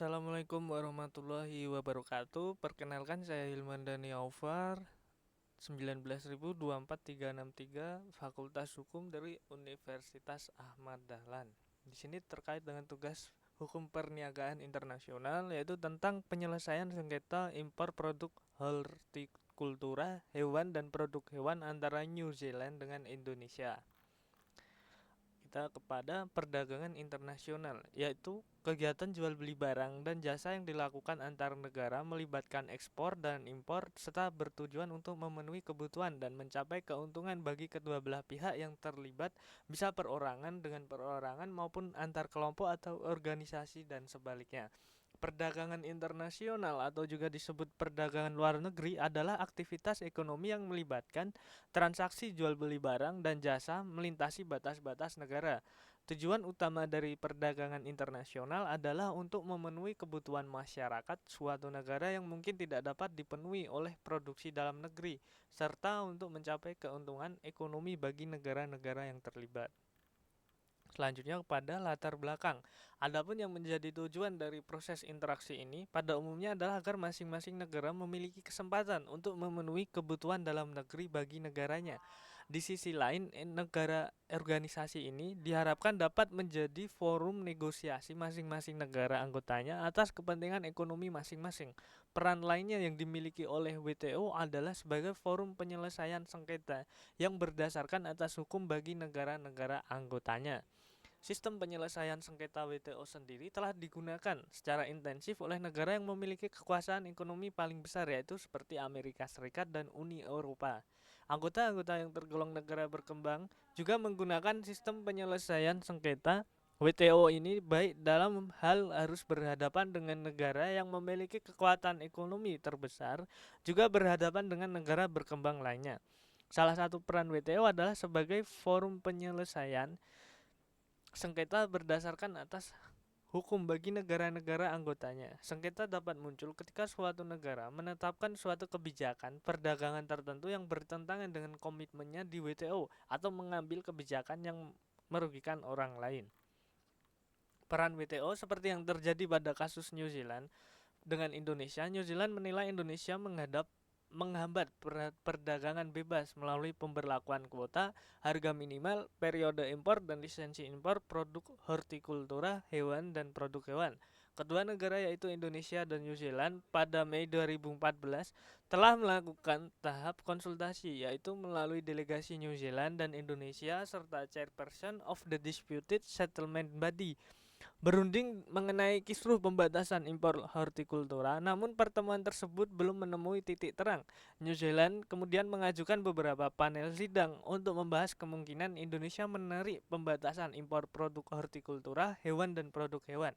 Assalamualaikum warahmatullahi wabarakatuh. Perkenalkan saya Hilman Dani Aufar 19.24363 Fakultas Hukum dari Universitas Ahmad Dahlan. Di sini terkait dengan tugas hukum perniagaan internasional yaitu tentang penyelesaian sengketa impor produk hortikultura hewan dan produk hewan antara New Zealand dengan Indonesia. Kita kepada perdagangan internasional, yaitu kegiatan jual beli barang dan jasa yang dilakukan antar negara melibatkan ekspor dan impor serta bertujuan untuk memenuhi kebutuhan dan mencapai keuntungan bagi kedua belah pihak yang terlibat, bisa perorangan dengan perorangan maupun antar kelompok atau organisasi dan sebaliknya. Perdagangan internasional atau juga disebut perdagangan luar negeri adalah aktivitas ekonomi yang melibatkan transaksi jual beli barang dan jasa melintasi batas-batas negara. Tujuan utama dari perdagangan internasional adalah untuk memenuhi kebutuhan masyarakat suatu negara yang mungkin tidak dapat dipenuhi oleh produksi dalam negeri, serta untuk mencapai keuntungan ekonomi bagi negara-negara yang terlibat. Selanjutnya kepada latar belakang. Adapun yang menjadi tujuan dari proses interaksi ini pada umumnya adalah agar masing-masing negara memiliki kesempatan untuk memenuhi kebutuhan dalam negeri bagi negaranya. Di sisi lain, negara organisasi ini diharapkan dapat menjadi forum negosiasi masing-masing negara anggotanya atas kepentingan ekonomi masing-masing. Peran lainnya yang dimiliki oleh WTO adalah sebagai forum penyelesaian sengketa yang berdasarkan atas hukum bagi negara-negara anggotanya. Sistem penyelesaian sengketa WTO sendiri telah digunakan secara intensif oleh negara yang memiliki kekuasaan ekonomi paling besar, yaitu seperti Amerika Serikat dan Uni Eropa. Anggota-anggota yang tergolong negara berkembang juga menggunakan sistem penyelesaian sengketa WTO ini, baik dalam hal harus berhadapan dengan negara yang memiliki kekuatan ekonomi terbesar, juga berhadapan dengan negara berkembang lainnya. Salah satu peran WTO adalah sebagai forum penyelesaian sengketa berdasarkan atas hukum bagi negara-negara anggotanya. Sengketa dapat muncul ketika suatu negara menetapkan suatu kebijakan perdagangan tertentu yang bertentangan dengan komitmennya di WTO atau mengambil kebijakan yang merugikan orang lain. Peran WTO seperti yang terjadi pada kasus New Zealand dengan Indonesia. New Zealand menilai Indonesia menghambat perdagangan bebas melalui pemberlakuan kuota, harga minimal, periode impor dan lisensi impor produk hortikultura hewan dan produk hewan. Kedua negara yaitu Indonesia dan New Zealand pada Mei 2014 telah melakukan tahap konsultasi, yaitu melalui delegasi New Zealand dan Indonesia serta chairperson of the Disputed Settlement Body berunding mengenai kisruh pembatasan impor hortikultura. Namun pertemuan tersebut belum menemui titik terang. New Zealand kemudian mengajukan beberapa panel sidang untuk membahas kemungkinan Indonesia menarik pembatasan impor produk hortikultura hewan dan produk hewan.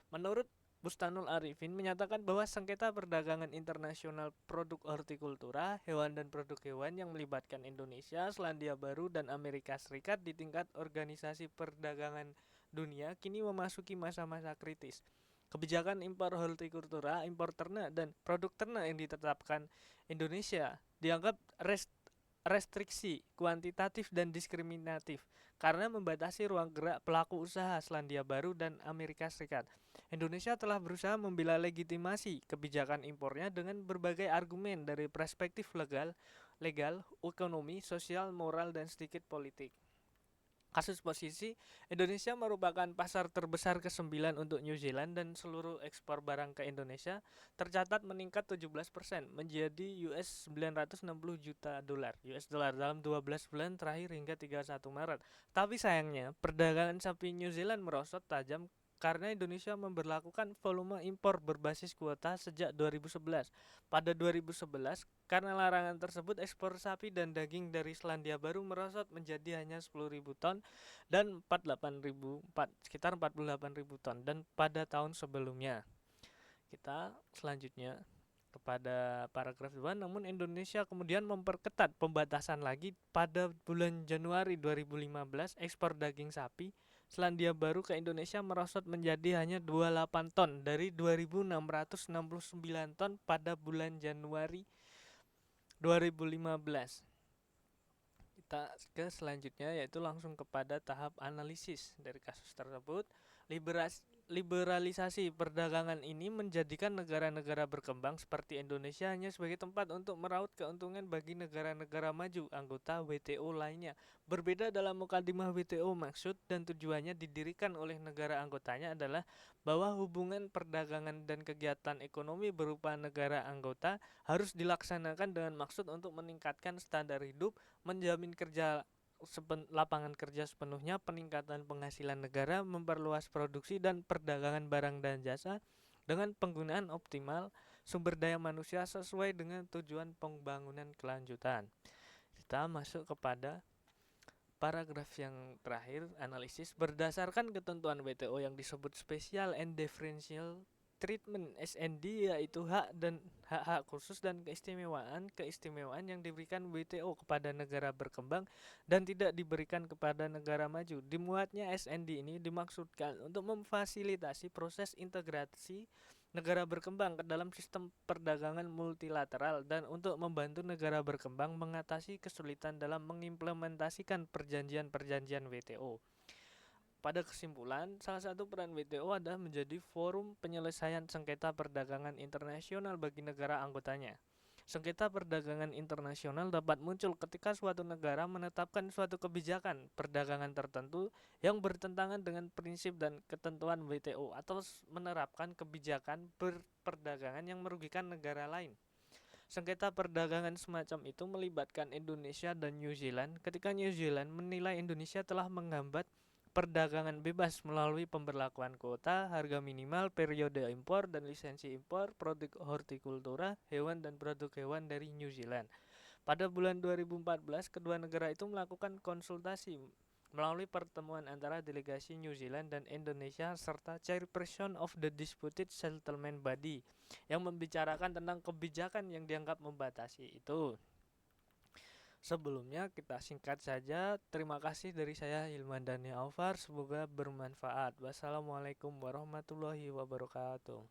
Menurut Bustanul Arifin menyatakan bahwa sengketa perdagangan internasional produk hortikultura, hewan dan produk hewan yang melibatkan Indonesia, Selandia Baru, dan Amerika Serikat di tingkat Organisasi Perdagangan Dunia kini memasuki masa-masa kritis. Kebijakan impor hortikultura, impor ternak, dan produk ternak yang ditetapkan Indonesia dianggap restriksi kuantitatif dan diskriminatif karena membatasi ruang gerak pelaku usaha Selandia Baru dan Amerika Serikat. Indonesia telah berusaha membela legitimasi kebijakan impornya dengan berbagai argumen dari perspektif legal, ekonomi, sosial, moral, dan sedikit politik. Kasus posisi, Indonesia merupakan pasar terbesar ke-9 untuk New Zealand dan seluruh ekspor barang ke Indonesia tercatat meningkat 17% menjadi US 960 juta dolar dalam 12 bulan terakhir hingga 31 Maret. Tapi sayangnya, perdagangan sapi New Zealand merosot tajam karena Indonesia memberlakukan volume impor berbasis kuota sejak 2011. Pada 2011, karena larangan tersebut, ekspor sapi dan daging dari Selandia Baru merosot menjadi hanya 10.000 ton dan sekitar 48.000 ton dan pada tahun sebelumnya. Kita selanjutnya kepada paragraf 2, namun Indonesia kemudian memperketat pembatasan lagi pada bulan Januari 2015. Ekspor daging sapi Selandia Baru ke Indonesia merosot menjadi hanya 28 ton dari 2.669 ton pada bulan Januari 2015. Kita ke selanjutnya yaitu langsung kepada tahap analisis dari kasus tersebut. liberalisasi perdagangan ini menjadikan negara-negara berkembang seperti Indonesia hanya sebagai tempat untuk meraup keuntungan bagi negara-negara maju anggota WTO lainnya. Berbeda dalam mukadimah WTO, maksud dan tujuannya didirikan oleh negara anggotanya adalah bahwa hubungan perdagangan dan kegiatan ekonomi berupa negara anggota harus dilaksanakan dengan maksud untuk meningkatkan standar hidup, menjamin lapangan kerja sepenuhnya, peningkatan penghasilan negara, memperluas produksi dan perdagangan barang dan jasa dengan penggunaan optimal sumber daya manusia sesuai dengan tujuan pembangunan kelanjutan. Kita masuk kepada paragraf yang terakhir, analisis. Berdasarkan ketentuan WTO yang disebut Special and Differential Treatment SND, yaitu hak-hak khusus dan keistimewaan yang diberikan WTO kepada negara berkembang dan tidak diberikan kepada negara maju. Dimuatnya SND ini dimaksudkan untuk memfasilitasi proses integrasi negara berkembang ke dalam sistem perdagangan multilateral dan untuk membantu negara berkembang mengatasi kesulitan dalam mengimplementasikan perjanjian-perjanjian WTO. Pada kesimpulan, salah satu peran WTO adalah menjadi forum penyelesaian sengketa perdagangan internasional bagi negara anggotanya. Sengketa perdagangan internasional dapat muncul ketika suatu negara menetapkan suatu kebijakan perdagangan tertentu yang bertentangan dengan prinsip dan ketentuan WTO atau menerapkan kebijakan perdagangan yang merugikan negara lain. Sengketa perdagangan semacam itu melibatkan Indonesia dan New Zealand ketika New Zealand menilai Indonesia telah menghambat perdagangan bebas melalui pemberlakuan kuota, harga minimal, periode impor dan lisensi impor produk hortikultura, hewan dan produk hewan dari New Zealand. Pada bulan 2014, kedua negara itu melakukan konsultasi melalui pertemuan antara delegasi New Zealand dan Indonesia serta Chairperson of the Disputed Settlement Body yang membicarakan tentang kebijakan yang dianggap membatasi itu. Sebelumnya kita singkat saja. Terima kasih dari saya Hilman Dani Alvar. Semoga bermanfaat. Wassalamualaikum warahmatullahi wabarakatuh.